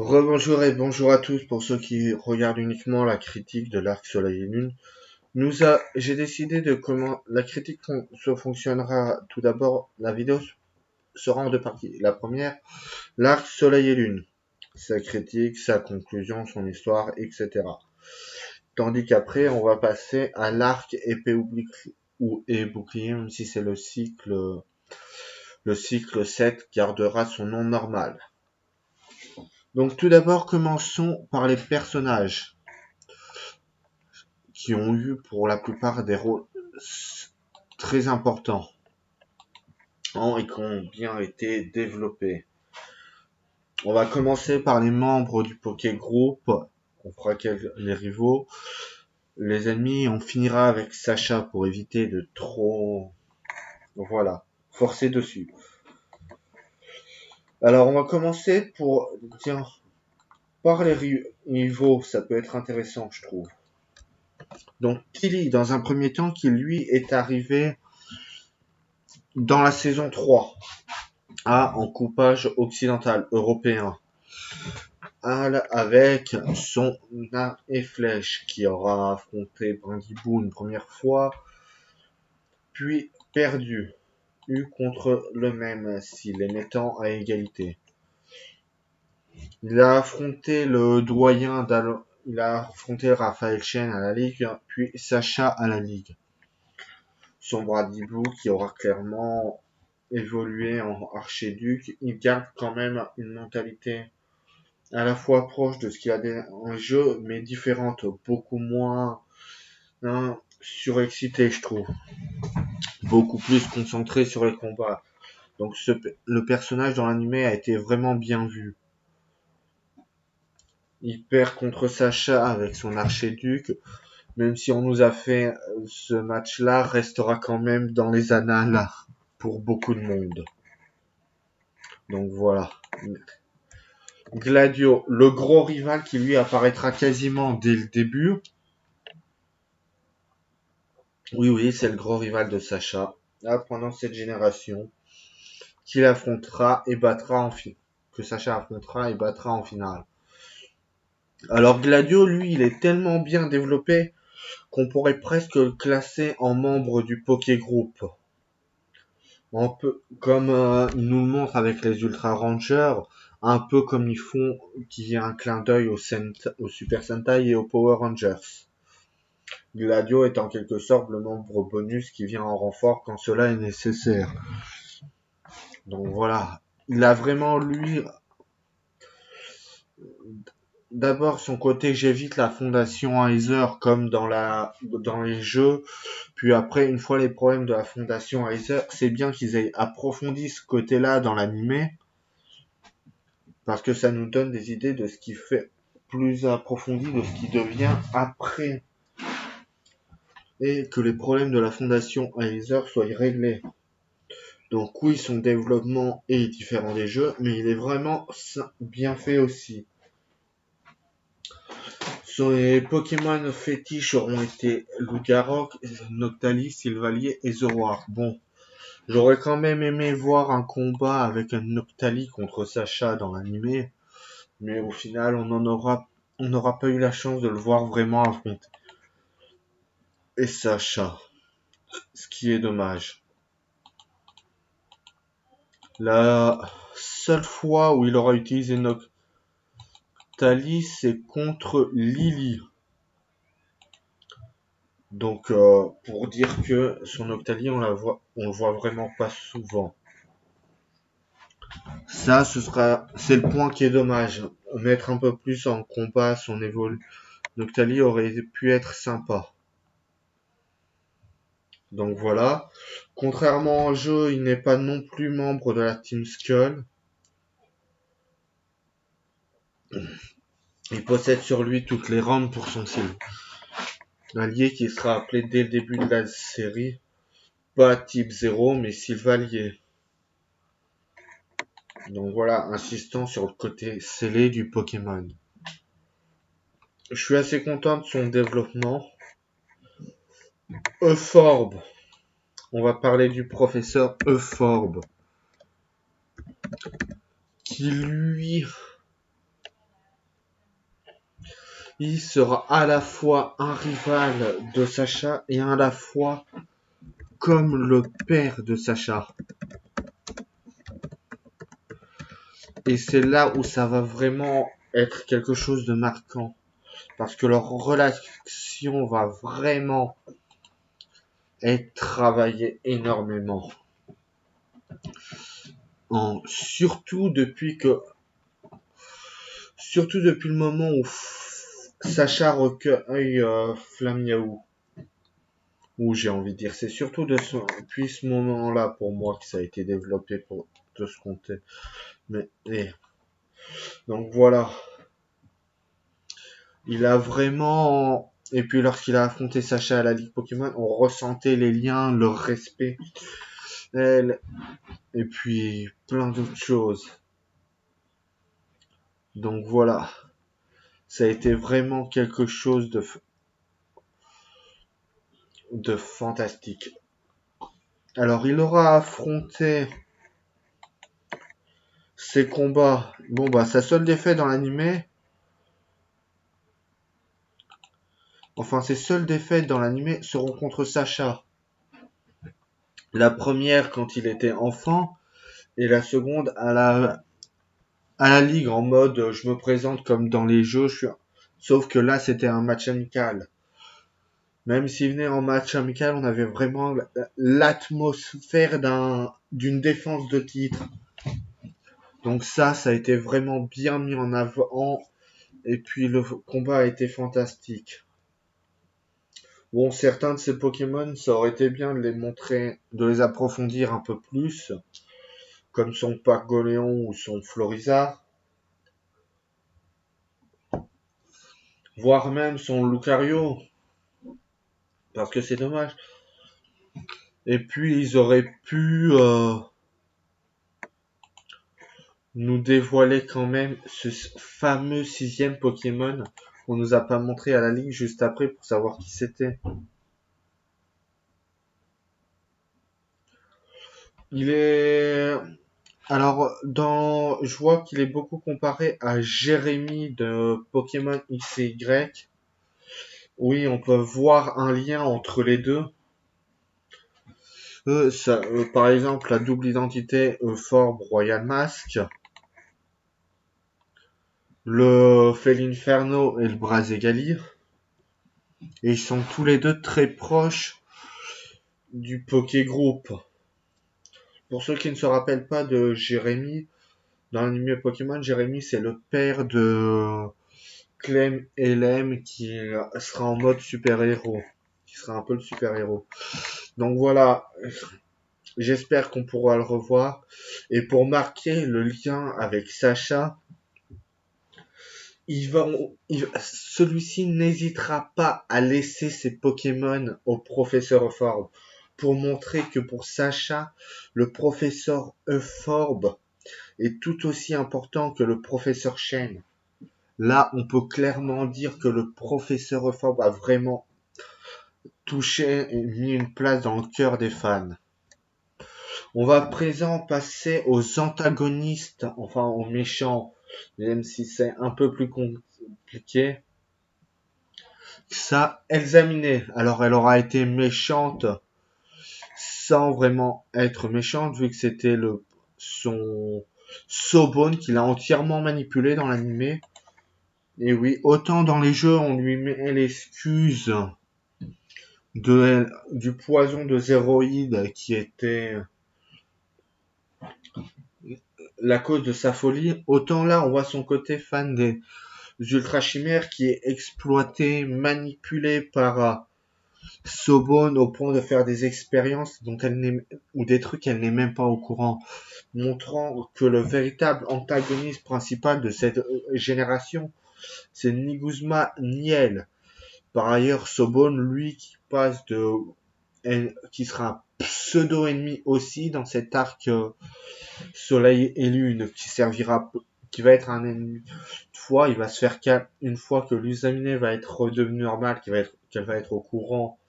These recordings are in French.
Rebonjour et bonjour à tous pour ceux qui regardent uniquement la critique de l'arc Soleil et Lune. J'ai décidé de comment la critique se fonctionnera. Tout d'abord, la vidéo sera en deux parties. La première, l'arc Soleil et Lune, sa critique, sa conclusion, son histoire, etc. Tandis qu'après, on va passer à l'arc épée et bouclier, même si c'est le cycle 7 gardera son nom normal. Donc tout d'abord, commençons par les personnages qui ont eu pour la plupart des rôles très importants et qui ont bien été développés. On va commencer par les membres du Poké Group. On fera les rivaux. Les ennemis, on finira avec Sacha pour éviter de trop... Voilà, forcer dessus. Alors on va commencer par les rivaux. Ça peut être intéressant, je trouve. Donc Killy, dans un premier temps, qui lui est arrivé dans la saison 3 en coupage occidental européen avec son arc et flèche qui aura affronté Brindibou une première fois puis perdu contre le même si les mettant à égalité. Il a affronté le doyen il a affronté Raphaël Chen à la Ligue puis Sacha à la Ligue. Son Brindibou qui aura clairement évolué en archiduc, il garde quand même une mentalité à la fois proche de ce qu'il y a en jeu, mais différente, beaucoup moins surexcité, je trouve. Beaucoup plus concentré sur les combats. Donc le personnage dans l'animé a été vraiment bien vu. Il perd contre Sacha avec son archiduc, même si on nous a fait ce match-là, restera quand même dans les annales pour beaucoup de monde. Donc voilà. Gladio, le gros rival qui lui apparaîtra quasiment dès le début. Oui, c'est le gros rival de Sacha, pendant cette génération, qu'il affrontera et battra que Sacha affrontera et battra en finale. Alors Gladio, lui, il est tellement bien développé qu'on pourrait presque le classer en membre du Poké Group. Un peu comme ils nous le montrent avec les Ultra Rangers, un peu comme ils font, qui est un clin d'œil au Super Sentai et aux Power Rangers. Gladio est en quelque sorte le membre bonus qui vient en renfort quand cela est nécessaire. Donc voilà, il a vraiment lui d'abord son côté j'évite la fondation Heiser comme dans les jeux, puis après une fois les problèmes de la fondation Heiser, c'est bien qu'ils aient approfondi ce côté-là dans l'animé parce que ça nous donne des idées de ce qui fait plus approfondi de ce qui devient après et que les problèmes de la fondation Heiser soient réglés. Donc oui, son développement est différent des jeux, mais il est vraiment bien fait aussi. Les Pokémon fétiches auront été Lugarok, Noctali, Sylvalier et Zoroark. Bon, j'aurais quand même aimé voir un combat avec un Noctali contre Sacha dans l'animé, mais au final, on n'aura pas eu la chance de le voir vraiment affronter. Et Sacha, ce qui est dommage. La seule fois où il aura utilisé Noctali, c'est contre Lily. Donc, pour dire que son Noctali, on le voit vraiment pas souvent. Ça, c'est le point qui est dommage. Mettre un peu plus en combat son Noctali aurait pu être sympa. Donc voilà. Contrairement au jeu, il n'est pas non plus membre de la Team Skull. Il possède sur lui toutes les rampes pour son allié qui sera appelé dès le début de la série. Pas type 0, mais Sylvalier. Donc voilà, insistant sur le côté scellé du Pokémon. Je suis assez content de son développement. Euphorbe. On va parler du professeur Euphorbe. Qui lui Il sera à la fois un rival de Sacha et à la fois comme le père de Sacha. Et c'est là où ça va vraiment être quelque chose de marquant. Parce que leur relation va vraiment être travaillée énormément. Surtout depuis le moment où Sacha recueille Flamiaou. Ou j'ai envie de dire, c'est surtout depuis ce moment-là pour moi que ça a été développé de ce côté. Donc voilà, il a vraiment. Et puis lorsqu'il a affronté Sacha à la Ligue Pokémon, on ressentait les liens, le respect, et puis plein d'autres choses. Donc voilà, ça a été vraiment quelque chose de fantastique. Alors il aura affronté ses combats. Bon bah sa seule défaite dans l'animé. Enfin ses seules défaites dans l'animé seront contre Sacha. La première quand il était enfant et la seconde à la ligue en mode je me présente comme dans les jeux, sauf que là c'était un match amical. Même s'il venait en match amical, on avait vraiment l'atmosphère d'une défense de titre. Donc ça a été vraiment bien mis en avant. Et puis le combat a été fantastique. Bon, certains de ces Pokémon, ça aurait été bien de les montrer, de les approfondir un peu plus, comme son Pargoléon ou son Florizard, voire même son Lucario, parce que c'est dommage. Et puis ils auraient pu nous dévoiler quand même ce fameux 6e Pokémon qu'on nous a pas montré à la ligue juste après pour savoir qui c'était. Il est Alors, je vois qu'il est beaucoup comparé à Jérémy de Pokémon X et Y. Oui, on peut voir un lien entre les deux. Par exemple, la double identité Euphorbe Royal Mask, le Felinferno et le Brazegali. Et ils sont tous les deux très proches du Pokégroupe. Pour ceux qui ne se rappellent pas de Jérémy, dans l'anime Pokémon, Jérémy c'est le père de Clem et Lem qui sera en mode super-héros, qui sera un peu le super-héros. Donc voilà, j'espère qu'on pourra le revoir. Et pour marquer le lien avec Sacha, celui-ci n'hésitera pas à laisser ses Pokémon au professeur Euphorbe pour montrer que pour Sacha, le professeur Euphorbe est tout aussi important que le professeur Chêne. Là, on peut clairement dire que le professeur Euphorbe a vraiment touché et mis une place dans le cœur des fans. On va à présent passer aux antagonistes, enfin aux méchants, même si c'est un peu plus compliqué. Ça, Elsa Miné. Alors, elle aura été méchante sans vraiment être méchante, vu que c'était son Sobone qu'il a entièrement manipulé dans l'animé. Et oui, autant dans les jeux, on lui met l'excuse du poison de Zéroïde qui était la cause de sa folie, autant là on voit son côté fan des ultra chimères qui est exploité, manipulé par Sobone au point de faire des expériences dont ou des trucs qu'elle n'est même pas au courant, montrant que le véritable antagoniste principal de cette génération, c'est ni Guzma ni elle. Par ailleurs, Sobone, lui, qui sera un pseudo-ennemi aussi dans cet arc Soleil et Lune, qui va être un ennemi. Toutefois, il va se faire calme une fois que l'Usaminé va être redevenu normal, qu'elle va être au courant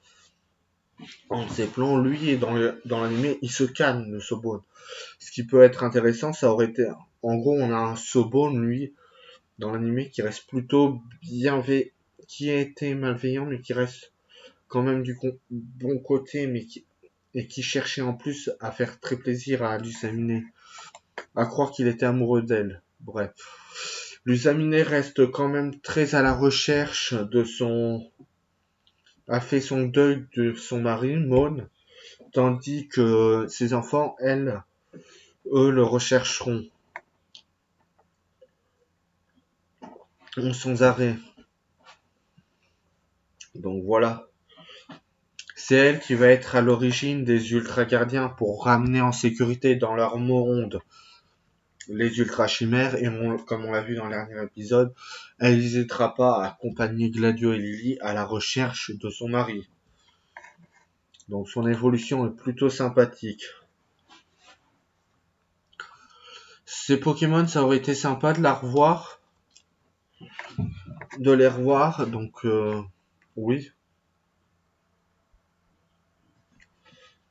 de ses plans. Lui, dans l'animé, il se calme, le Sobone. Ce qui peut être intéressant, ça aurait été, en gros, on a un Sobone, lui, dans l'animé, qui reste plutôt qui a été malveillant, mais qui reste quand même du bon côté, et qui cherchait en plus à faire très plaisir à Lucaminé, à croire qu'il était amoureux d'elle. Bref. Lucaminé reste quand même très à la recherche a fait son deuil de son mari, Maune, tandis que ses enfants, eux, le rechercheront sans arrêt. Donc voilà. C'est elle qui va être à l'origine des Ultra Gardiens pour ramener en sécurité dans leur monde les Ultra Chimères, et comme on l'a vu dans le dernier épisode, elle n'hésitera pas à accompagner Gladio et Lily à la recherche de son mari. Donc son évolution est plutôt sympathique. Ces Pokémon, ça aurait été sympa de les revoir, donc oui.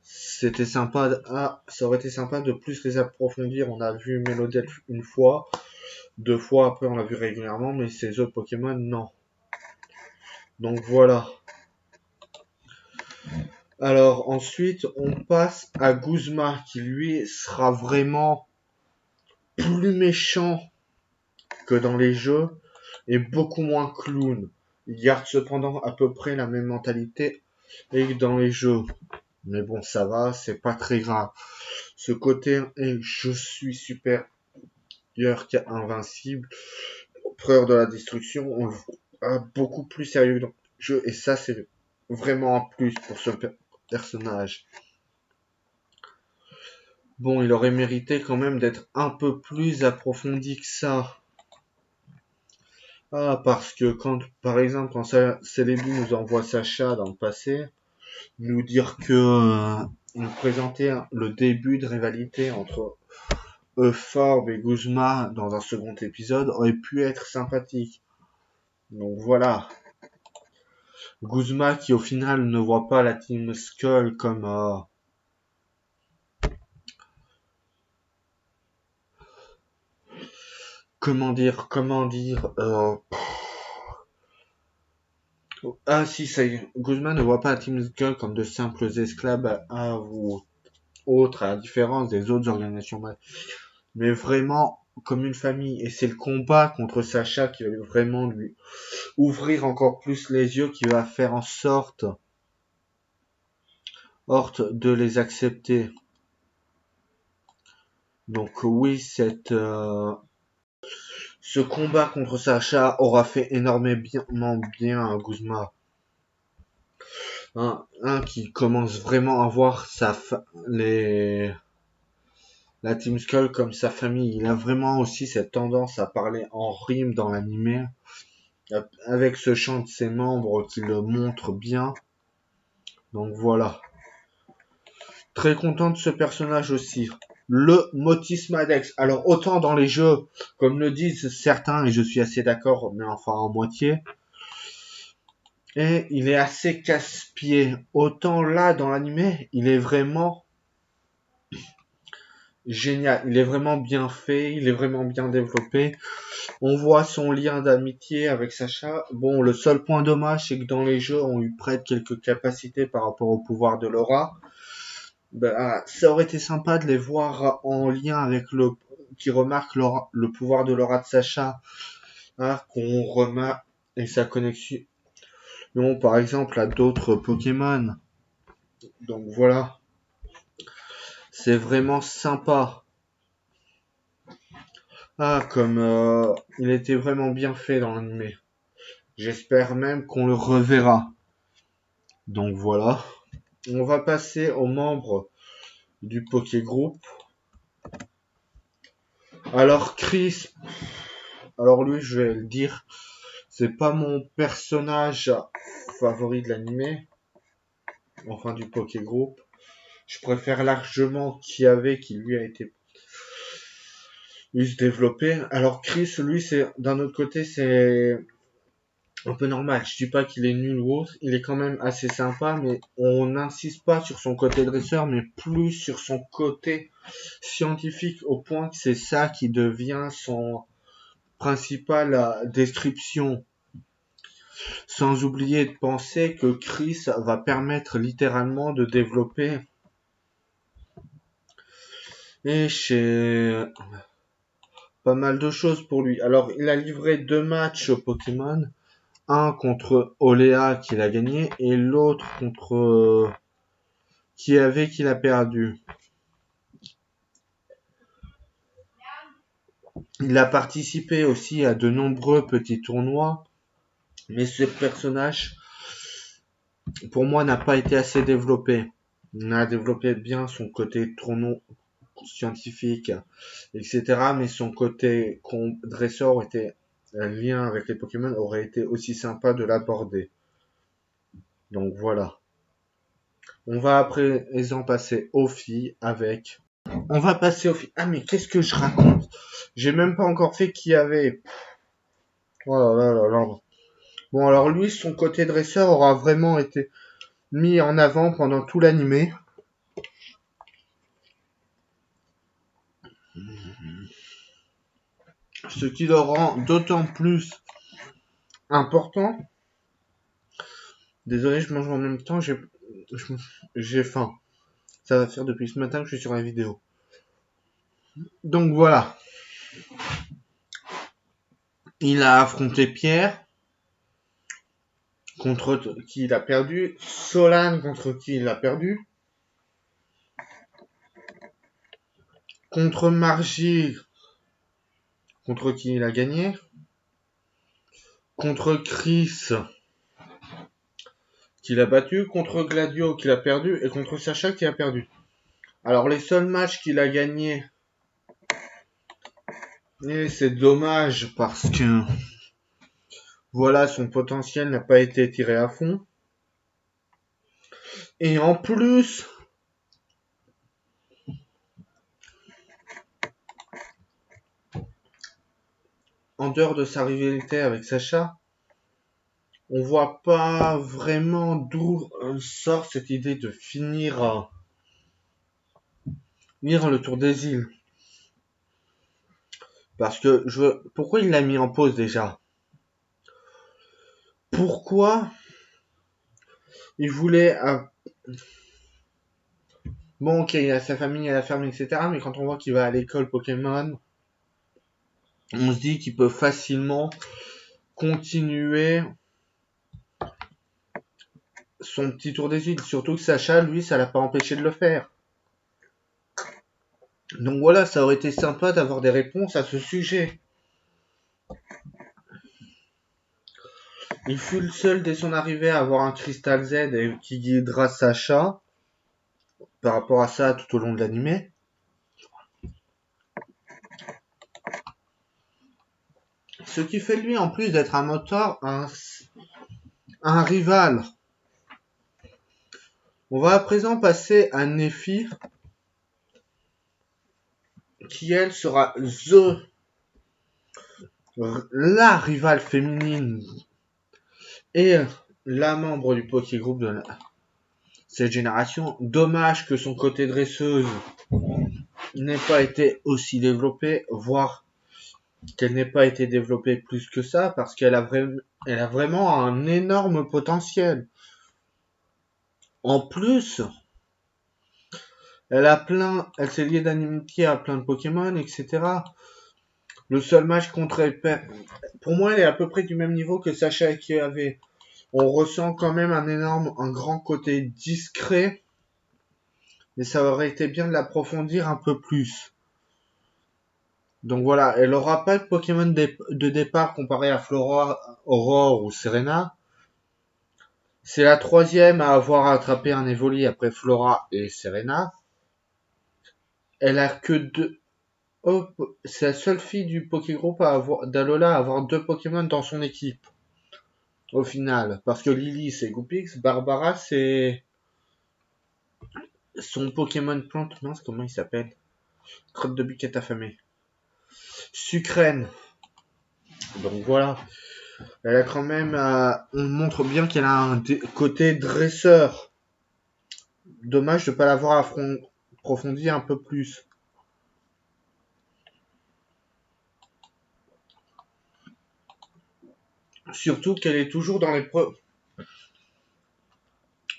C'était sympa. Ça aurait été sympa de plus les approfondir. On a vu Melodette une fois, 2 fois, après on l'a vu régulièrement, mais ces autres Pokémon, non. Donc voilà. Alors ensuite, on passe à Guzma, qui lui sera vraiment plus méchant que dans les jeux, et beaucoup moins clown. Il garde cependant à peu près la même mentalité que dans les jeux. Mais bon, ça va, c'est pas très grave. Ce côté je suis supérieur qu'invincible, empereur de la destruction, on le voit beaucoup plus sérieux dans le jeu, et ça c'est vraiment un plus pour ce personnage. Bon, il aurait mérité quand même d'être un peu plus approfondi que ça. Parce que par exemple, quand Celebi nous envoie Sacha dans le passé, nous dire que nous présenter le début de rivalité entre Euphorbe et Guzma dans un second épisode aurait pu être sympathique. Donc voilà. Guzma qui au final ne voit pas la Team Skull comme comment dire si, ça y est. Guzman ne voit pas la Team Skull comme de simples esclaves ou autres, à la différence des autres organisations, mais vraiment comme une famille. Et c'est le combat contre Sacha qui va vraiment lui ouvrir encore plus les yeux, qui va faire en sorte de les accepter. Donc oui, ce combat contre Sacha aura fait énormément bien à Guzma. Un qui commence vraiment à voir la Team Skull comme sa famille. Il a vraiment aussi cette tendance à parler en rime dans l'animé, avec ce chant de ses membres qui le montre bien. Donc voilà. Très content de ce personnage aussi. Le Motis Maddex. Alors autant dans les jeux, comme le disent certains, et je suis assez d'accord, mais enfin en moitié, et il est assez casse-pied. Autant là, dans l'animé, il est vraiment génial. Il est vraiment bien fait, il est vraiment bien développé. On voit son lien d'amitié avec Sacha. Bon, le seul point dommage, c'est que dans les jeux, on lui prête quelques capacités par rapport au pouvoir de Laura. Ça aurait été sympa de les voir en lien avec qui remarque le pouvoir de Laura de Sacha, qu'on remarque, et sa connexion, par exemple, à d'autres Pokémon. Donc voilà, c'est vraiment sympa. Comme il était vraiment bien fait dans l'animé. J'espère même qu'on le reverra. Donc voilà. On va passer aux membres du Poké Group. Alors Chris, alors lui je vais le dire, c'est pas mon personnage favori de l'animé, enfin du Poké Group. Je préfère largement qui lui a été plus développé. Alors Chris, lui, d'un autre côté, c'est un peu normal. Je dis pas qu'il est nul ou autre, il est quand même assez sympa, mais on n'insiste pas sur son côté dresseur, mais plus sur son côté scientifique, au point que c'est ça qui devient son principale description. Sans oublier de penser que Chris va permettre littéralement de développer et chez pas mal de choses pour lui. Alors, il a livré 2 matchs Pokémon. Un contre Oléa qu'il a gagné et l'autre contre qu'il a perdu. Il a participé aussi à de nombreux petits tournois, mais ce personnage, pour moi, n'a pas été assez développé. On a développé bien son côté tournoi scientifique, etc. Mais son côté dresseur était un lien avec les Pokémon aurait été aussi sympa de l'aborder. Donc voilà. On va à présent passer aux filles avec. On va passer aux filles. Ah mais qu'est-ce que je raconte? J'ai même pas encore fait qui avait. Oh là là là là. Bon alors lui, son côté dresseur aura vraiment été mis en avant pendant tout l'animé. Ce qui le rend d'autant plus important. Désolé, je mange en même temps, j'ai faim. Ça va faire depuis ce matin que je suis sur la vidéo. Donc voilà. Il a affronté Pierre, contre qui il a perdu. Solane, contre qui il a perdu. Contre Margie, contre qui il a gagné. Contre Chris, qu'il a battu. Contre Gladio, qu'il a perdu. Et contre Sacha, qui a perdu. Alors les seuls matchs qu'il a gagnés, et c'est dommage parce que voilà, son potentiel n'a pas été tiré à fond. Et en plus, en dehors de sa rivalité avec Sacha, on voit pas vraiment d'où sort cette idée de finir le tour des îles. Parce que pourquoi il l'a mis en pause déjà? Pourquoi il voulait bon, ok, il a sa famille à la ferme, etc. Mais quand on voit qu'il va à l'école Pokémon, on se dit qu'il peut facilement continuer son petit tour des îles. Surtout que Sacha, lui, ça l'a pas empêché de le faire. Donc voilà, ça aurait été sympa d'avoir des réponses à ce sujet. Il fut le seul dès son arrivée à avoir un cristal Z et qui guidera Sacha par rapport à ça tout au long de l'animé. Ce qui fait de lui, en plus d'être un moteur, un rival. On va à présent passer à Nephi, qui elle sera la rivale féminine et la membre du Poké Group de cette génération. Dommage que son côté dresseuse n'ait pas été aussi développé, voire qu'elle n'ait pas été développée plus que ça, parce qu'elle a vraiment un énorme potentiel. En plus, elle s'est liée d'amitié à plein de Pokémon, etc. Le seul match contre elle, pour moi, elle est à peu près du même niveau que Sacha qui avait. On ressent quand même un grand côté discret, mais ça aurait été bien de l'approfondir un peu plus. Donc voilà, elle aura pas de Pokémon de départ comparé à Flora, Aurore ou Serena. C'est la troisième à avoir attrapé un Evoli après Flora et Serena. Elle a que deux. Oh, c'est la seule fille du Pokégroupe d'Alola à avoir 2 Pokémon dans son équipe. Au final. Parce que Lily c'est Goopix, Barbara c'est son Pokémon plante. Mince, comment il s'appelle? Crotte de biquette affamée. Sucrène. Donc voilà. Elle a quand même. On montre bien qu'elle a un côté dresseur. Dommage de ne pas l'avoir approfondi un peu plus. Surtout qu'elle est toujours dans les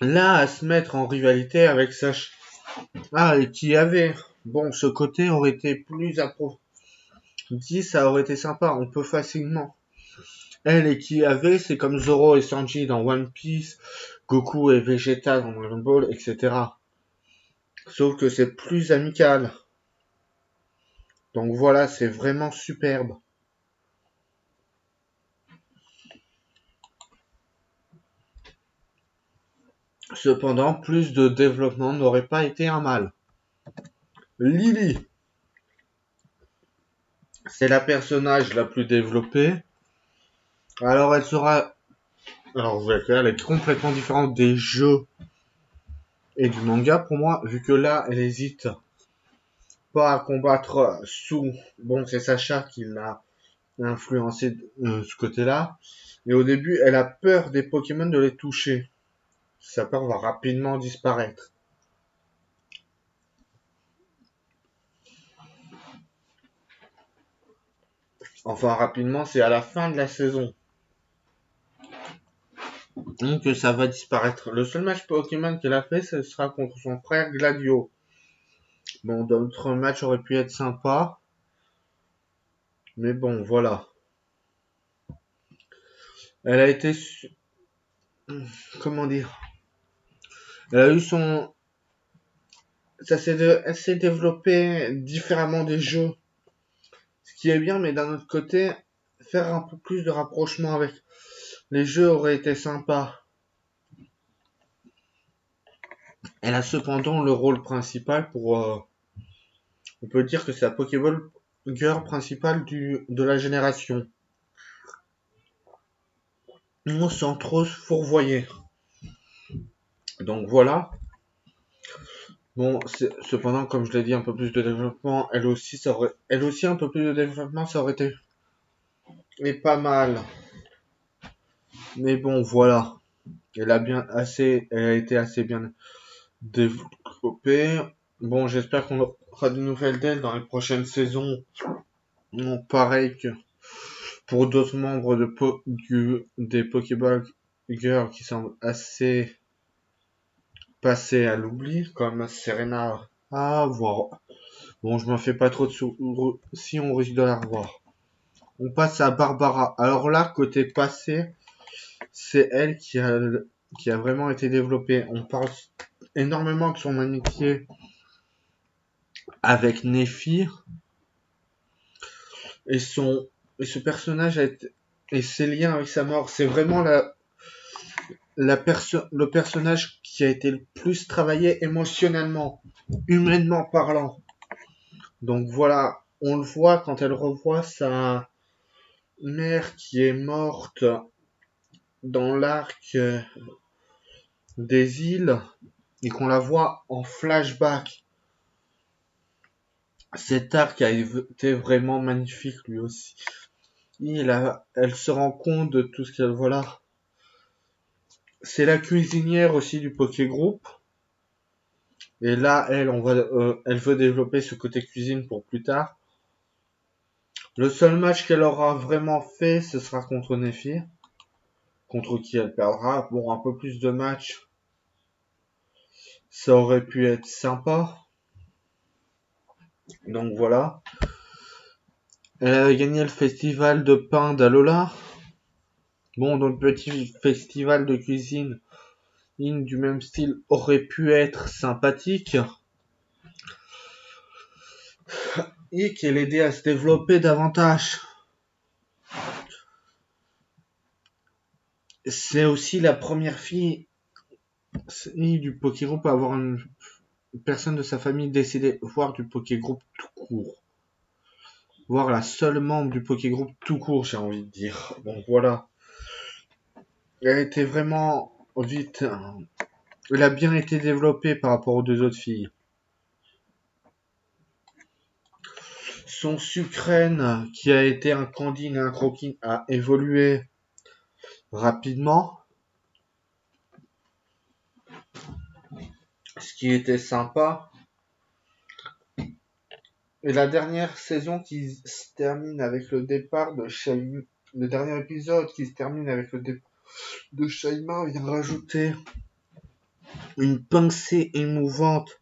là à se mettre en rivalité avec Sacha. Ah, et qui avait. Bon, ce côté aurait été plus approfondi, ça aurait été sympa. On peut facilement. Elle et qui avait, c'est comme Zoro et Sanji dans One Piece, Goku et Vegeta dans Dragon Ball, etc. Sauf que c'est plus amical. Donc voilà, c'est vraiment superbe. Cependant, plus de développement n'aurait pas été un mal. Lily, c'est la personnage la plus développée. Alors elle sera... Alors vous allez elle est complètement différente des jeux et du manga pour moi, vu que là, elle hésite pas à combattre sous... Bon, c'est Sacha qui l'a influencé ce côté-là. Et au début, elle a peur des Pokémon de les toucher. Sa peur va rapidement disparaître. Enfin, rapidement, c'est à la fin de la saison. Donc ça va disparaître. Le seul match Pokémon qu'elle a fait, ce sera contre son frère Gladio. Bon, d'autres matchs auraient pu être sympas. Mais bon, voilà. Elle a été... Comment dire? Elle a eu son... Elle s'est développée différemment des jeux. Ce qui est bien, mais d'un autre côté, faire un peu plus de rapprochement avec les jeux aurait été sympa. Elle a cependant le rôle principal pour... on peut dire que c'est la Pokéball Girl principale de la génération. Non, sans trop se fourvoyer. Donc voilà. Bon, cependant, comme je l'ai dit, un peu plus de développement, elle aussi un peu plus de développement, ça aurait été mais pas mal. Mais bon, voilà. Elle a été assez bien développée. Bon, j'espère qu'on aura de nouvelles d'elle dans les prochaines saisons. Non, pareil que pour d'autres membres des Pokéball Girls qui semblent assez passés à l'oubli, comme Serena. Ah, voir. Bon, je m'en fais pas trop de si on risque de la revoir. On passe à Barbara. Alors là, côté passé, c'est elle qui a vraiment été développée. On parle énormément de son amitié avec Nephi et ce personnage et ses liens avec sa mort. C'est vraiment le personnage qui a été le plus travaillé émotionnellement, humainement parlant. Donc voilà, on le voit quand elle revoit sa mère qui est morte dans l'arc des îles et qu'on la voit en flashback. Cet arc a été vraiment magnifique lui aussi. Elle se rend compte de tout ce qu'elle voit là. C'est la cuisinière aussi du Poké Group. Et là, elle veut développer ce côté cuisine pour plus tard. Le seul match qu'elle aura vraiment fait, ce sera contre Nephi, contre qui elle perdra. Bon, un peu plus de matchs, ça aurait pu être sympa. Donc voilà. Elle a gagné le festival de pain d'Alola. Bon, dans le petit festival de cuisine du même style aurait pu être sympathique. Et qu'elle aidait à se développer davantage. C'est aussi la première fille du Poké Group à avoir une personne de sa famille décédée, voire du Poké Group tout court. Voire la seule membre du Poké Group tout court, j'ai envie de dire. Donc voilà. Elle était vraiment vite. Elle a bien été développée par rapport aux deux autres filles. Son Sucrène, qui a été un Candine et un Croquine, a évolué rapidement. Ce qui était sympa. Et la dernière saison qui se termine avec le départ de le dernier épisode qui se termine avec le départ de Shaima vient rajouter une pensée émouvante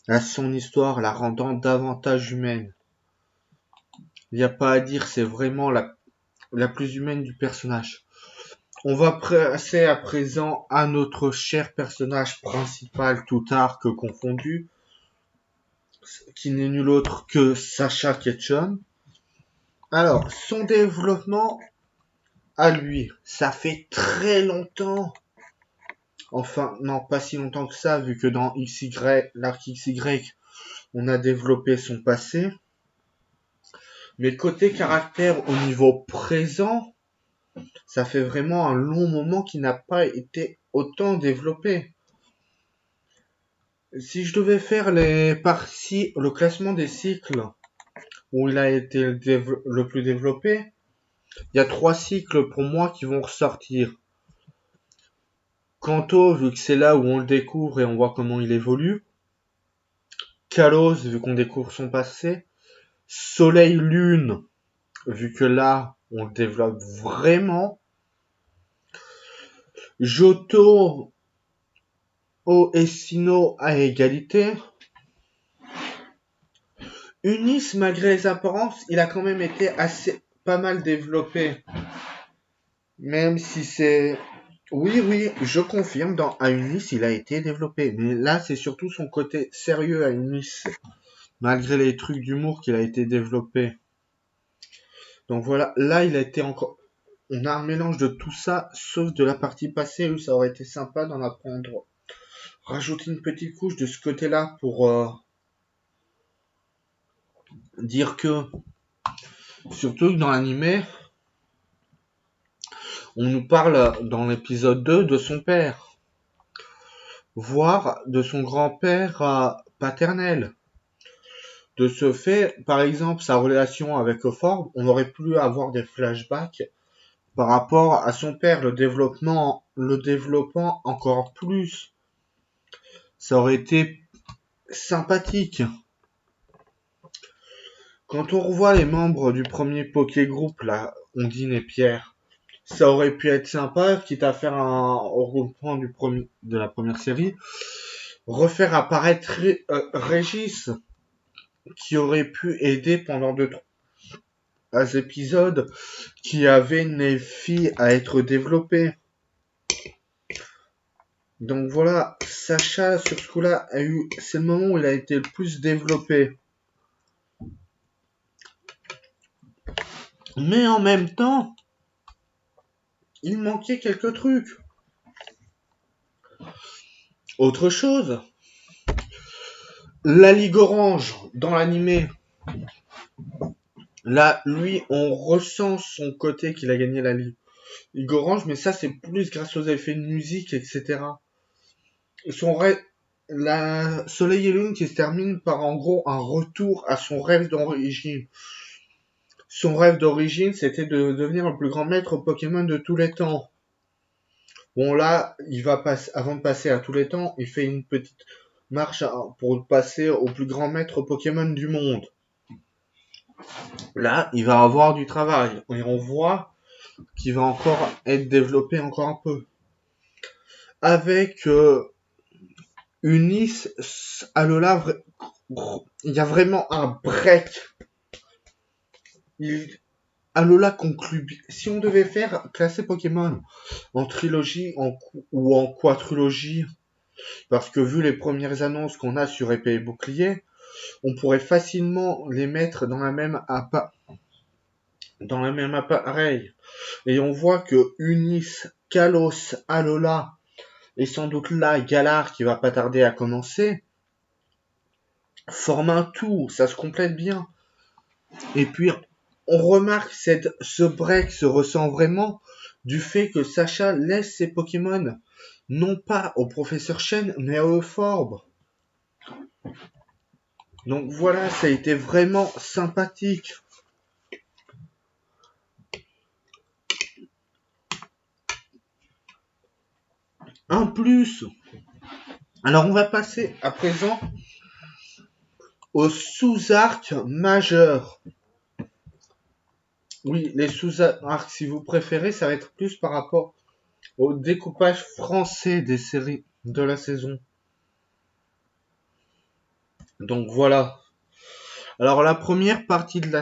à son histoire, la rendant davantage humaine. Il n'y a pas à dire, c'est vraiment la plus humaine du personnage. On va passer à présent à notre cher personnage principal, tout arc confondu, qui n'est nul autre que Sacha Ketchum. Alors, son développement à lui, ça fait très longtemps. Enfin, non, pas si longtemps que ça, vu que dans l'arc XY, on a développé son passé. Mais côté caractère au niveau présent, ça fait vraiment un long moment qu'il n'a pas été autant développé. Si je devais faire le classement des cycles où il a été le plus développé, il y a 3 cycles pour moi qui vont ressortir. Kanto, vu que c'est là où on le découvre et on voit comment il évolue. Kalos, vu qu'on découvre son passé. Soleil-Lune, vu que là, on le développe vraiment. Johto, et Sino à égalité. Unis, malgré les apparences, il a quand même été pas mal développé. Même si c'est... Oui, je confirme, dans Unis, il a été développé. Mais là, c'est surtout son côté sérieux à Unis, malgré les trucs d'humour qu'il a été développé. Donc voilà, là, il a été encore... On a un mélange de tout ça, sauf de la partie passée où ça aurait été sympa d'en apprendre. Rajouter une petite couche de ce côté-là pour dire que, surtout que dans l'animé, on nous parle dans l'épisode 2 de son père, voire de son grand-père paternel. De ce fait, par exemple, sa relation avec Ford, on aurait pu avoir des flashbacks par rapport à son père, le développant encore plus. Ça aurait été sympathique. Quand on revoit les membres du premier Poké Group, là, Ondine et Pierre, ça aurait pu être sympa, quitte à faire un regroupement de la première série, refaire apparaître Régis, qui aurait pu aider pendant 2-3 épisodes, qui avait une fille à être développée. Donc voilà, Sacha, sur ce coup-là, c'est le moment où il a été le plus développé. Mais en même temps, il manquait quelques trucs. Autre chose, la Ligue Orange, dans l'animé, là, lui, on ressent son côté qu'il a gagné la Ligue Orange, mais ça, c'est plus grâce aux effets de musique, etc. La Soleil et Lune qui se termine par, en gros, un retour à son rêve d'origine. Son rêve d'origine, c'était de devenir le plus grand maître Pokémon de tous les temps. Bon, là, avant de passer à tous les temps, il fait une petite marche pour passer au plus grand maître Pokémon du monde. Là, il va avoir du travail. Et on voit qu'il va encore être développé encore un peu. Avec Unis, Alola, il y a vraiment un break. Alola conclut. Si on devait classer Pokémon en trilogie ou en quadrilogie, parce que vu les premières annonces qu'on a sur Épée et Bouclier, on pourrait facilement les mettre dans la même appareil. Et on voit que Unis, Kalos, Alola, et sans doute là, Galar, qui va pas tarder à commencer, forment un tout, ça se complète bien. Et puis, on remarque ce break se ressent vraiment du fait que Sacha laisse ses Pokémon non pas au professeur Chen, mais à Euphorbe. Donc voilà, ça a été vraiment sympathique. En plus, alors on va passer à présent au sous-arc majeur. Oui, les sous-arcs, si vous préférez, ça va être plus par rapport au découpage français des séries de la saison. Donc voilà. Alors la première partie de la...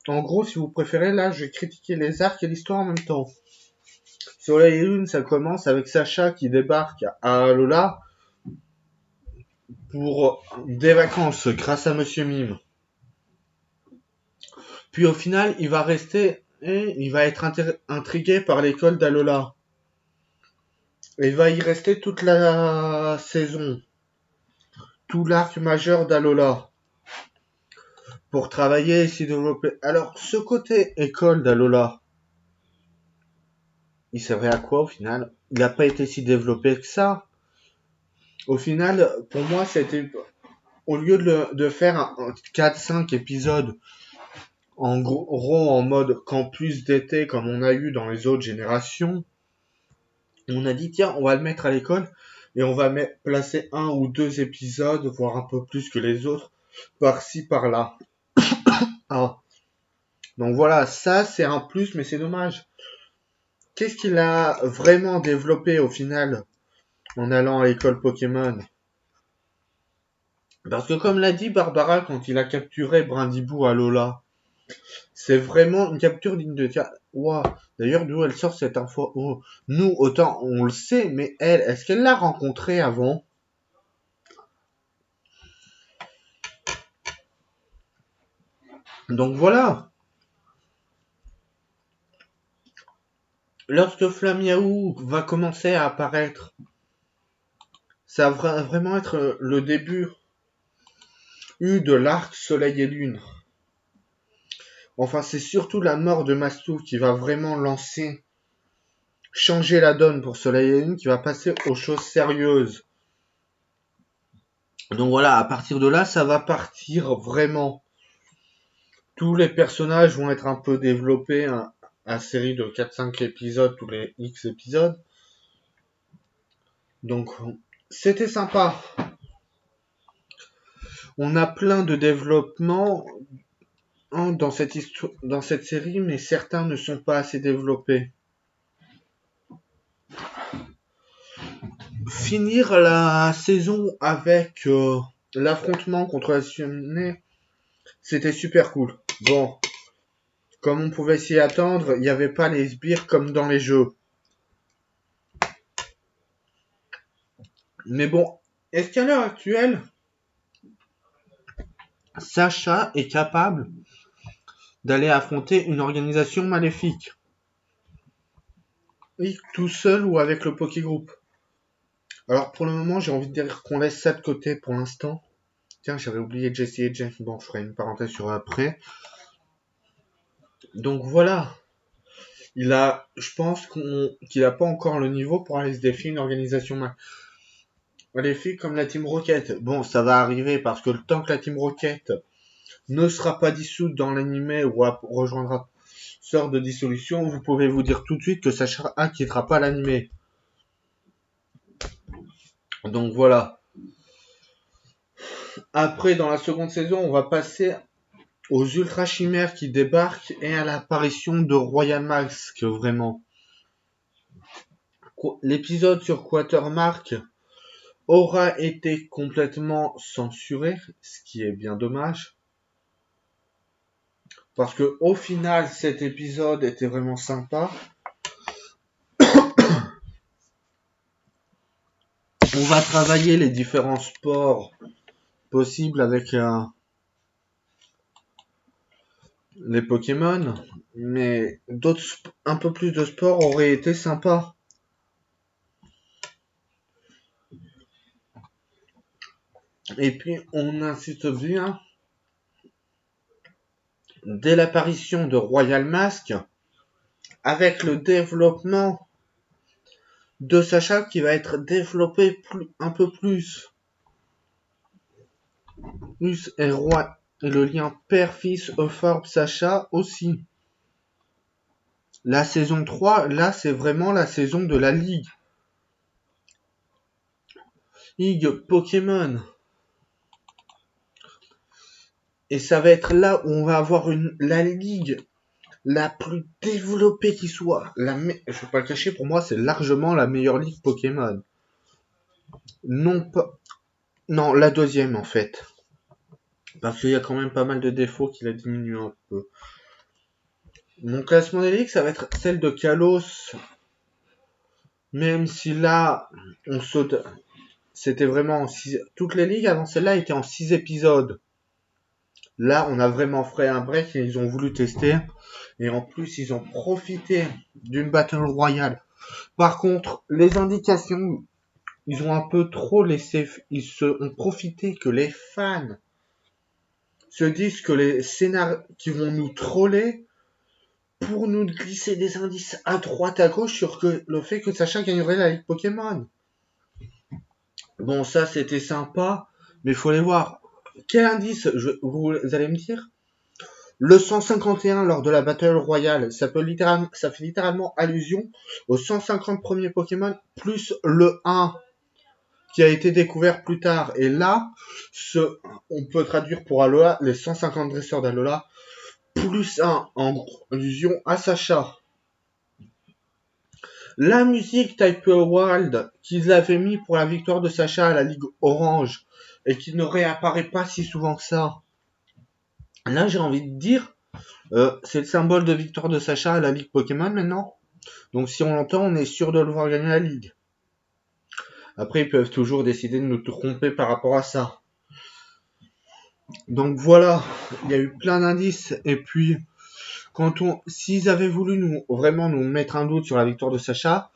En gros, si vous préférez, là, je vais critiquer les arcs et l'histoire en même temps. Soleil et Lune, ça commence avec Sacha qui débarque à Lola pour des vacances grâce à Monsieur Mime. Puis au final, il va rester et il va être intrigué par l'école d'Alola. Et il va y rester toute la saison, tout l'arc majeur d'Alola, pour travailler et s'y développer. Alors, ce côté école d'Alola, il servait à quoi au final? Il n'a pas été si développé que ça. Au final, pour moi, c'était au lieu de faire un 4-5 épisodes en gros en mode campus d'été comme on a eu dans les autres générations, on a dit tiens, on va le mettre à l'école et on va placer un ou deux épisodes, voire un peu plus que les autres, par-ci, par-là. Ah. Donc voilà, ça c'est un plus, mais c'est dommage. Qu'est-ce qu'il a vraiment développé au final en allant à l'école Pokémon? Parce que comme l'a dit Barbara quand il a capturé Brindibou à Lola, c'est vraiment une capture digne de dire waouh. D'ailleurs, d'où elle sort cette info? Oh, nous, autant on le sait, mais elle, est-ce qu'elle l'a rencontré avant? Donc voilà. Lorsque Flamiaou va commencer à apparaître, ça va vraiment être le début de l'arc Soleil et Lune. Enfin, c'est surtout la mort de Mastou qui va vraiment changer la donne pour Soleil et Lune, qui va passer aux choses sérieuses. Donc voilà, à partir de là, ça va partir vraiment. Tous les personnages vont être un peu développés, à série de 4-5 épisodes, tous les X épisodes. Donc, c'était sympa. On a plein de développements dans cette série, mais certains ne sont pas assez développés. Finir la saison avec l'affrontement contre la Sionné, c'était super cool. Bon, comme on pouvait s'y attendre, il n'y avait pas les sbires comme dans les jeux. Mais bon, est-ce qu'à l'heure actuelle, Sacha est capable d'aller affronter une organisation maléfique? Oui, tout seul ou avec le Pokégroupe? Alors pour le moment, j'ai envie de dire qu'on laisse ça de côté pour l'instant. Tiens, j'avais oublié Jessie et Jeff. Bon, je ferai une parenthèse sur après. Donc voilà. Je pense qu'il a pas encore le niveau pour aller se défier une organisation maléfique comme la Team Rocket. Bon, ça va arriver parce que le temps que la Team Rocket ne sera pas dissoute dans l'anime ou rejoindra sort de dissolution, vous pouvez vous dire tout de suite que ça quittera pas l'anime. Donc voilà. Après, dans la seconde saison, on va passer aux Ultra Chimères qui débarquent et à l'apparition de Royal Mask, vraiment. L'épisode sur Quatermark aura été complètement censuré, ce qui est bien dommage. Parce que au final, cet épisode était vraiment sympa. On va travailler les différents sports possibles avec les Pokémon, mais un peu plus de sport aurait été sympa. Et puis on insiste bien dès l'apparition de Royal Mask avec le développement de Sacha qui va être développé un peu plus. Et le lien père-fils Euphorbe Sacha aussi. La saison 3, là c'est vraiment la saison de la Ligue. Ligue Pokémon. Et ça va être là où on va avoir la Ligue la plus développée qui soit. Je vais pas le cacher, pour moi, c'est largement la meilleure ligue Pokémon. Non pas, non, la deuxième en fait. Parce qu'il y a quand même pas mal de défauts qui la diminuent un peu. Mon classement des ligues, ça va être celle de Kalos. Même si là, on saute. C'était vraiment en 6. Toutes les ligues avant celle-là étaient en 6 épisodes. Là, on a vraiment fait un break et ils ont voulu tester. Et en plus, ils ont profité d'une Battle Royale. Par contre, les indications, ils ont un peu trop laissé. Ils se ont profité que les fans se disent que les scénarios qui vont nous troller pour nous glisser des indices à droite à gauche sur le fait que Sacha gagnerait la Ligue Pokémon. Bon, ça c'était sympa, mais il faut les voir. Quel indice vous allez me dire? Le 151 lors de la Battle Royale, ça fait littéralement allusion aux 150 premiers Pokémon plus le 1 qui a été découvert plus tard. Et là, on peut traduire pour Alola les 150 dresseurs d'Alola plus 1 en allusion à Sacha. La musique Type World qu'ils avaient mis pour la victoire de Sacha à la Ligue Orange et qui ne réapparaît pas si souvent que ça. Là, j'ai envie de dire, c'est le symbole de victoire de Sacha à la Ligue Pokémon maintenant. Donc si on l'entend, on est sûr de le voir gagner la Ligue. Après, ils peuvent toujours décider de nous tromper par rapport à ça. Donc voilà, il y a eu plein d'indices. Et puis, s'ils avaient voulu vraiment nous mettre un doute sur la victoire de Sacha,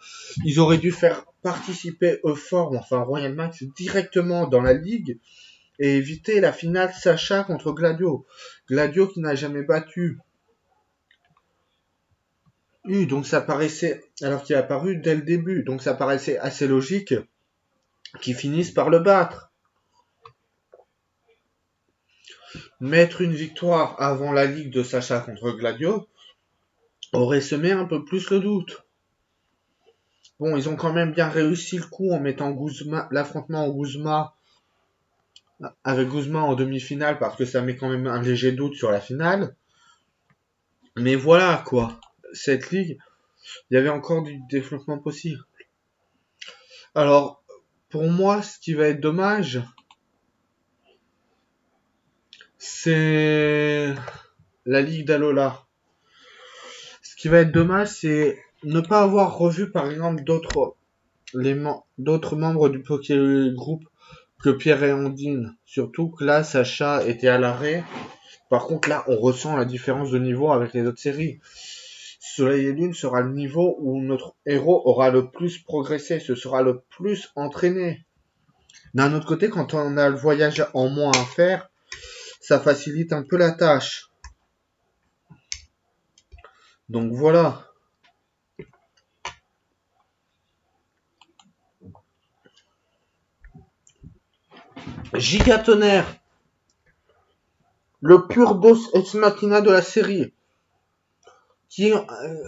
ils auraient dû faire participer Euform, enfin Royal Max, directement dans la Ligue et éviter la finale Sacha contre Gladio. Gladio qui n'a jamais battu. Donc ça paraissait, alors qu'il est apparu dès le début, donc ça paraissait assez logique qu'ils finissent par le battre. Mettre une victoire avant la ligue de Sacha contre Gladio aurait semé un peu plus le doute. Bon, ils ont quand même bien réussi le coup en mettant l'affrontement en Guzma avec Guzma en demi-finale parce que ça met quand même un léger doute sur la finale. Mais voilà quoi, cette ligue, il y avait encore du développement possible. Alors, pour moi, ce qui va être dommage, c'est la ligue d'Alola. Ce qui va être dommage, c'est ne pas avoir revu par exemple d'autres membres du Poké Group que Pierre et Ondine. Surtout que là, Sacha était à l'arrêt. Par contre, là, on ressent la différence de niveau avec les autres séries. Soleil et Lune sera le niveau où notre héros aura le plus progressé, ce sera le plus entraîné. D'un autre côté, quand on a le voyage en moins à faire, ça facilite un peu la tâche. Donc voilà. Gigatonnerre, le pur Deus Ex Machina de la série, qui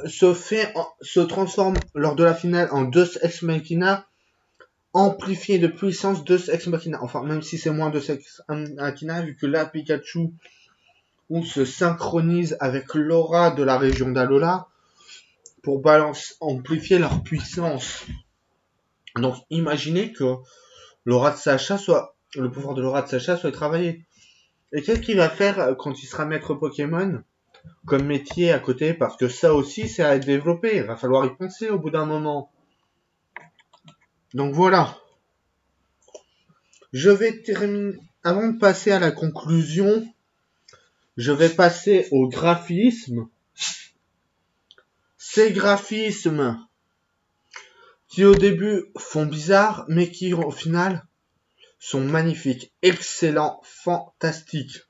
se transforme lors de la finale en Deus Ex Machina, amplifié de puissance Deus Ex Machina. Enfin, même si c'est moins Deus Ex Machina, vu que là, Pikachu on se synchronise avec l'aura de la région d'Alola pour amplifier leur puissance. Donc, imaginez que le pouvoir de l'aura de Sacha soit travaillé. Et qu'est-ce qu'il va faire quand il sera maître Pokémon comme métier à côté? Parce que ça aussi, c'est à être développé. Il va falloir y penser au bout d'un moment. Donc voilà. Je vais terminer. Avant de passer à la conclusion, je vais passer au graphisme. Ces graphismes qui au début font bizarre, mais qui au final sont magnifiques, excellents, fantastiques.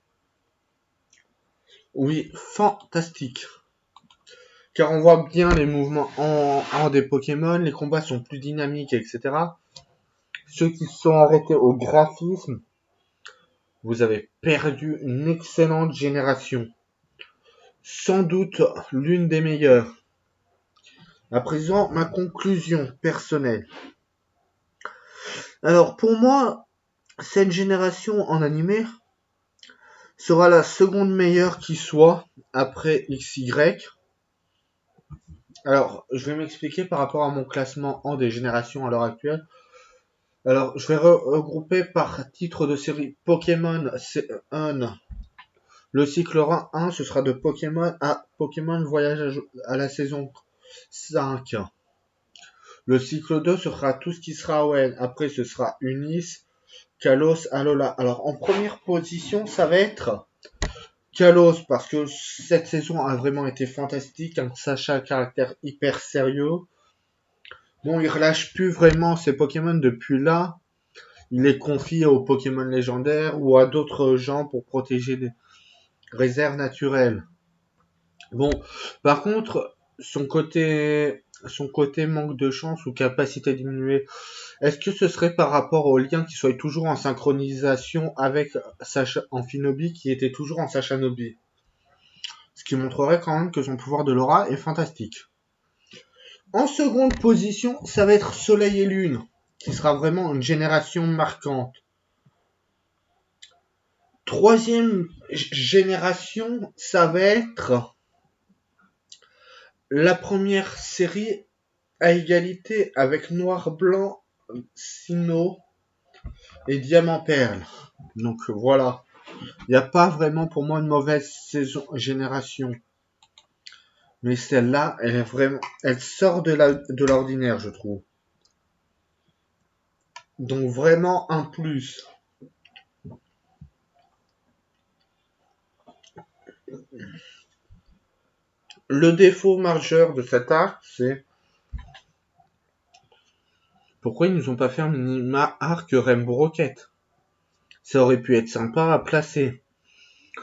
Oui, fantastiques. Car on voit bien les mouvements en des Pokémon, les combats sont plus dynamiques, etc. Ceux qui se sont arrêtés au graphisme, vous avez perdu une excellente génération. Sans doute l'une des meilleures. À présent, ma conclusion personnelle. Alors, pour moi, cette génération en animé sera la seconde meilleure qui soit après XY. Alors, je vais m'expliquer par rapport à mon classement en des générations à l'heure actuelle. Alors, je vais regrouper par titre de série Pokémon C1. Le cycle 1, ce sera de Pokémon à Pokémon Voyage à la saison 5. Le cycle 2 sera tout ce qui sera ON. Après, ce sera Unis, Kalos, Alola. Alors, en première position, ça va être Kalos, parce que cette saison a vraiment été fantastique. Un Sacha à caractère hyper sérieux. Bon, il relâche plus vraiment ses Pokémon depuis là. Il les confie aux Pokémon légendaires ou à d'autres gens pour protéger des réserves naturelles. Bon, par contre, son côté manque de chance ou capacité diminuée, est-ce que ce serait par rapport au lien qui soit toujours en synchronisation avec Sacha Amphinobi qui était toujours en Sachanobi? Ce qui montrerait quand même que son pouvoir de l'aura est fantastique. En seconde position, ça va être Soleil et Lune, qui sera vraiment une génération marquante. Troisième génération, ça va être la première série à égalité avec Noir Blanc, Sinnoh et Diamant Perle. Donc voilà, il n'y a pas vraiment pour moi une mauvaise génération. Mais celle-là, elle sort de l'ordinaire, je trouve. Donc vraiment un plus. Le défaut majeur de cet arc, c'est pourquoi ils nous ont pas fait un minima arc Rainbow Rocket. Ça aurait pu être sympa à placer.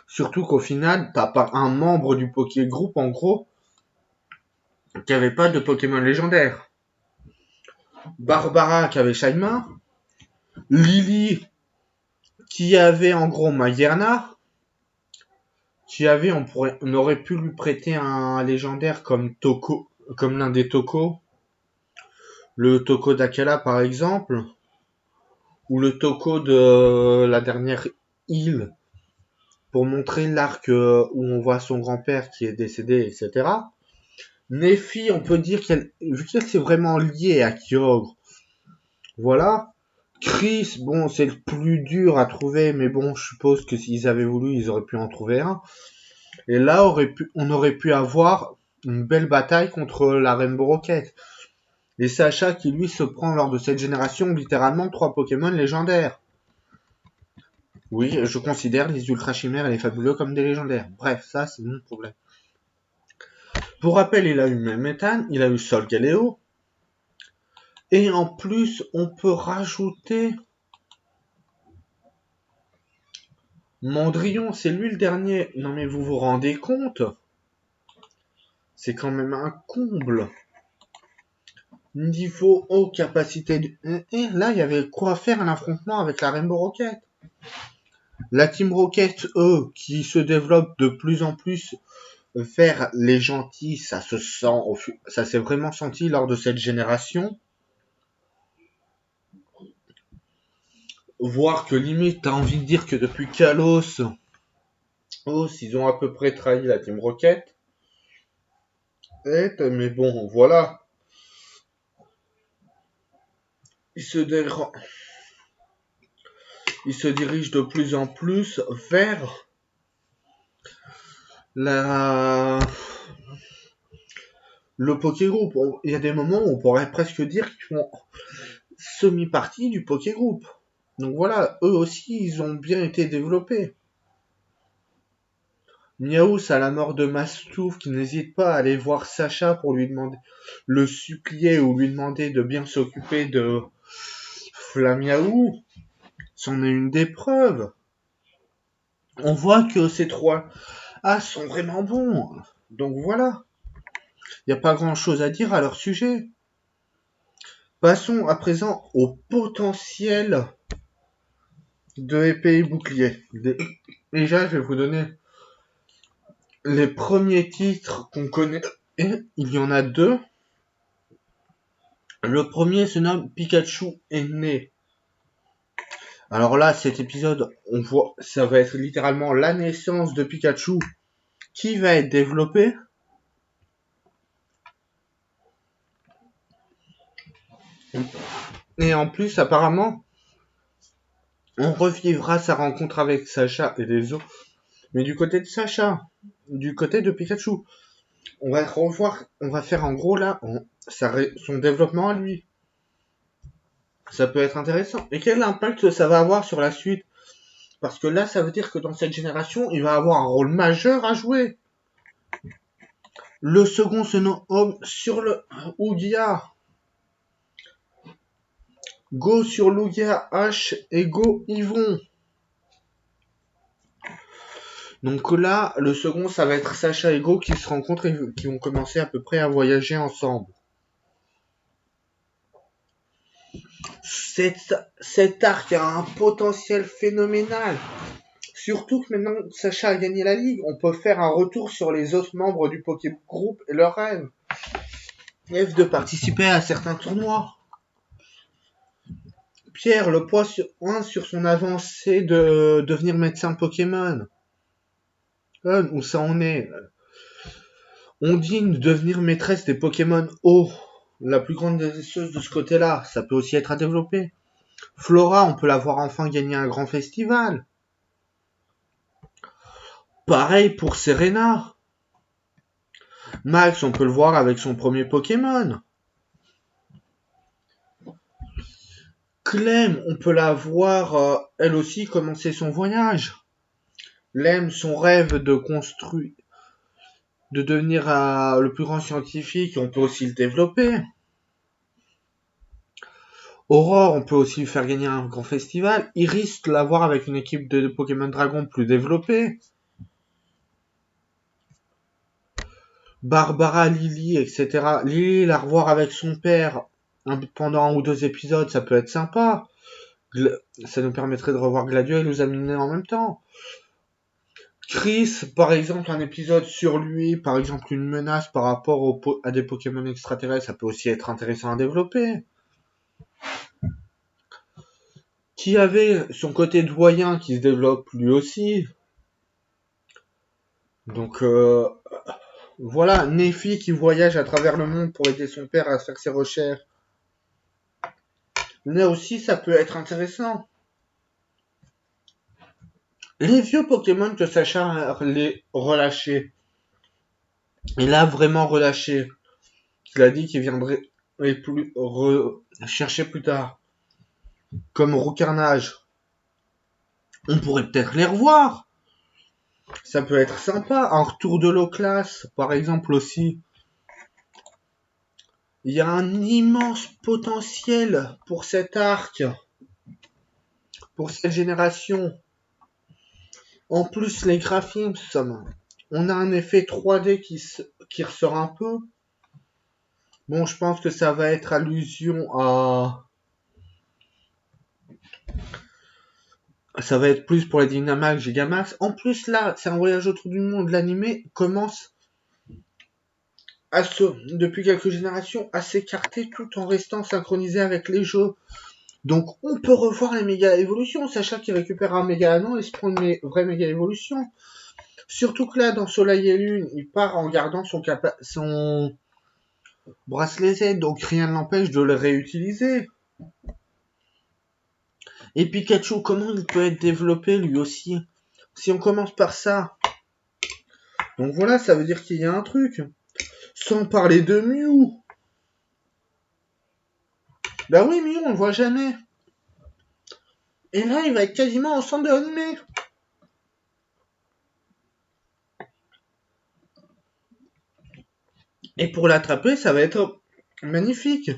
Surtout qu'au final, t'as pas un membre du Poké Group, en gros, qui avait pas de Pokémon légendaire. Barbara qui avait Shaima, Lily qui avait en gros Magerna, qui avait, on aurait pu lui prêter un légendaire comme Toko, comme l'un des Toko, le Toko d'Akela par exemple, ou le Toko de la dernière île, pour montrer l'arc où on voit son grand-père qui est décédé, etc. Nephi, on peut dire vu que c'est vraiment lié à Kyogre, voilà. Chris, bon, c'est le plus dur à trouver, mais bon, je suppose que s'ils avaient voulu, ils auraient pu en trouver un. Et là, on aurait pu avoir une belle bataille contre la Rainbow Rocket. Et Sacha qui, lui, se prend lors de cette génération littéralement 3 Pokémon légendaires. Oui, je considère les Ultra Chimères et les Fabuleux comme des légendaires. Bref, ça, c'est mon problème. Pour rappel, il a eu Méthane, il a eu Solgaleo. Et en plus, on peut rajouter Mondrian, c'est lui le dernier. Non mais vous vous rendez compte? C'est quand même un comble. Niveau haut, capacité de... Et là, il y avait quoi faire un affrontement avec la Rainbow Rocket. La Team Rocket, eux, qui se développe de plus en plus vers les gentils, ça se sent, ça s'est vraiment senti lors de cette génération. Voir que limite, t'as envie de dire que depuis Kalos, ils ont à peu près trahi la Team Rocket. Mais bon, voilà. Il se, il se dirige de plus en plus vers la le Pokégroup. Il y a des moments où on pourrait presque dire qu'ils font semi-partie du Pokégroup. Donc voilà, eux aussi, ils ont bien été développés. Miaous, à la mort de Mastouf, qui n'hésite pas à aller voir Sacha pour lui demander, le supplier ou lui demander de bien s'occuper de Flamiaou, c'en est une des preuves. On voit que ces trois As sont vraiment bons. Donc voilà, il n'y a pas grand chose à dire à leur sujet. Passons à présent au potentiel de épée et bouclier. Déjà, je vais vous donner les premiers titres qu'on connaît. Et il y en a deux. Le premier se nomme Pikachu est né. Alors là, cet épisode, on voit, ça va être littéralement la naissance de Pikachu qui va être développé. Et en plus, apparemment, on revivra sa rencontre avec Sacha et les autres. Mais du côté de Sacha, du côté de Pikachu, on va faire en gros là son développement à lui. Ça peut être intéressant. Et quel impact ça va avoir sur la suite? Parce que là, ça veut dire que dans cette génération, il va avoir un rôle majeur à jouer. Le second se nomme sur le Ougia. Go sur Lugia H et Go Yvon. Donc là, le second, ça va être Sacha et Go qui se rencontrent et qui vont commencer à peu près à voyager ensemble. Cet arc a un potentiel phénoménal. Surtout que maintenant Sacha a gagné la ligue, on peut faire un retour sur les autres membres du Pokémon Group et leurs rêve de participer à certains tournois. Pierre, le poids sur son avancée de devenir médecin Pokémon. Où ça en est? Ondine, devenir maîtresse des Pokémon eau. La plus grande des choses de ce côté-là. Ça peut aussi être à développer. Flora, on peut la voir enfin gagner un grand festival. Pareil pour Serena. Max, on peut le voir avec son premier Pokémon. Clem, on peut la voir elle aussi commencer son voyage. Lem, son rêve de construire, de devenir le plus grand scientifique, on peut aussi le développer. Aurore, on peut aussi lui faire gagner un grand festival. Iris, l'avoir avec une équipe de Pokémon Dragon plus développée. Barbara, Lily, etc. Lily, la revoir avec son père pendant 1 ou 2 épisodes, ça peut être sympa. Ça nous permettrait de revoir Gladio et Lusamine en même temps. Chris, par exemple, un épisode sur lui, par exemple une menace par rapport à des Pokémon extraterrestres, ça peut aussi être intéressant à développer. Qui avait son côté doyen qui se développe lui aussi. Donc voilà, Nefi qui voyage à travers le monde pour aider son père à faire ses recherches. Là aussi, ça peut être intéressant. Les vieux Pokémon que Sacha a relâchés. Il a vraiment relâché. Il a dit qu'il viendrait chercher plus tard. Comme Roucarnage. On pourrait peut-être les revoir. Ça peut être sympa. Un retour de l'eau-classe, par exemple aussi. Il y a un immense potentiel pour cet arc. Pour cette génération. En plus, les graphismes, on a un effet 3D qui ressort un peu. Bon, je pense que ça va être allusion à... Ça va être plus pour les Dynamax, Gigamax. En plus, là, c'est un voyage autour du monde. L'animé commence depuis quelques générations à s'écarter tout en restant synchronisé avec les jeux. Donc, on peut revoir les méga évolutions. Sacha qui récupère un méga anneau et se prend une vraie méga évolution. Surtout que là, dans Soleil et Lune, il part en gardant son bracelet Z, donc rien ne l'empêche de le réutiliser. Et Pikachu, comment il peut être développé lui aussi? Si on commence par ça. Donc voilà, ça veut dire qu'il y a un truc. Sans parler de Mew. Bah oui, Mew, on le voit jamais. Et là, il va être quasiment en centre de l'animé. Et pour l'attraper, ça va être magnifique.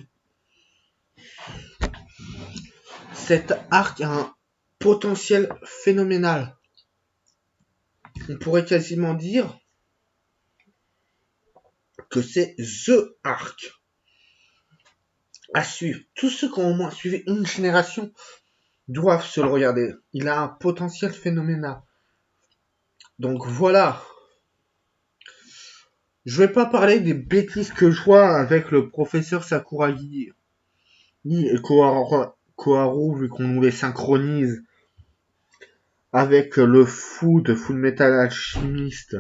Cet arc a un potentiel phénoménal. On pourrait quasiment dire que c'est THE Arc à suivre. Tous ceux qui ont au moins suivi une génération doivent se le regarder. Il a un potentiel phénoménal. Donc voilà. Je vais pas parler des bêtises que je vois avec le professeur Sakuragi et Koharu vu qu'on nous les synchronise avec le fou de Full Metal Alchemist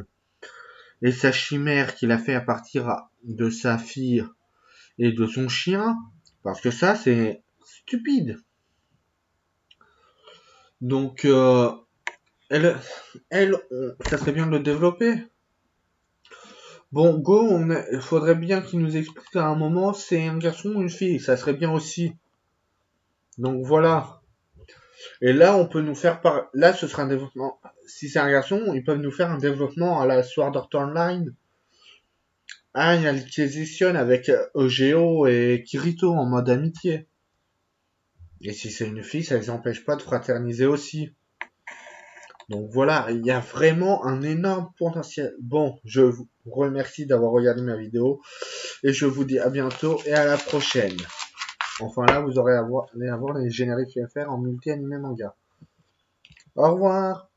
et sa chimère qu'il a fait à partir de sa fille et de son chien. Parce que ça, c'est stupide. Donc, elle, ça serait bien de le développer. Bon, Go, il faudrait bien qu'il nous explique à un moment, c'est un garçon ou une fille. Ça serait bien aussi. Donc voilà. Et là, on peut nous faire là, ce sera un développement. Si c'est un garçon, ils peuvent nous faire un développement à la Sword Art Online. Ah, il y a l'acquisition avec Egeo et Kirito en mode amitié. Et si c'est une fille, ça les empêche pas de fraterniser aussi. Donc voilà, il y a vraiment un énorme potentiel. Bon, je vous remercie d'avoir regardé ma vidéo et je vous dis à bientôt et à la prochaine. Enfin là, vous allez avoir les génériques FR en multi-animé manga. Au revoir.